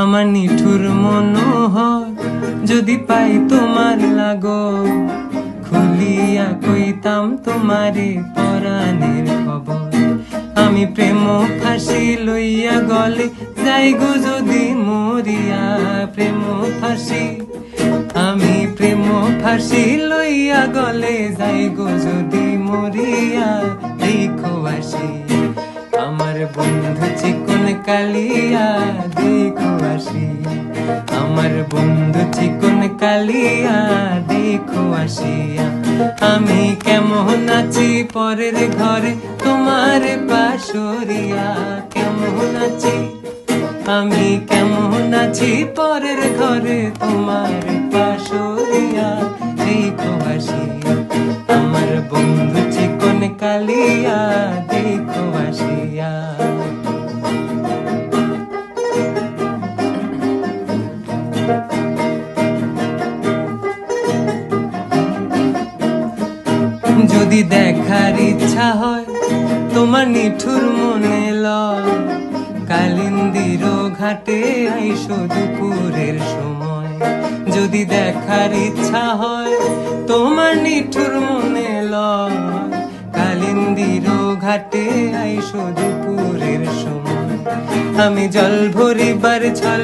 আমার নিঠুর মনোহর যদি পাই তোমার লাগো, খুলিয়া কইতাম তোমারে পরাণের খবর। আমি প্রেম ফাঁসি লইয়া গলে যাই গো যদি মরিয়া, প্রেম ফাঁসি আমি প্রেম ফাঁসি লইয়া গলে যাই গো যদি মরিয়া। দেখো আসি আমার বন্ধু চিকন কালিয়া, দেখো আসি আমার বন্ধু চিকন কালিয়া, দেখো আসিয়া। আমি কেমন আছি পরের ঘরে তোমার পাশরিয়া, কেমন আছি আমি কেমন আছি পরের ঘরে তোমার পাশরিয়া। দেখো আসিয়া আমার বন্ধু চিকন কালিয়া, দেখো আসিয়া। যদি দেখার ইচ্ছা হয় তোমার নিঠুর মনে লয়, কালিন্দির ঘাটে আইসো দুপুরের সময়। যদি দেখার ইচ্ছা হয় তোমার নিঠুর মনে লয়, কালিন্দির ঘাটে আইসো দুপুরের সময়। আমি জল ভরিবার ছল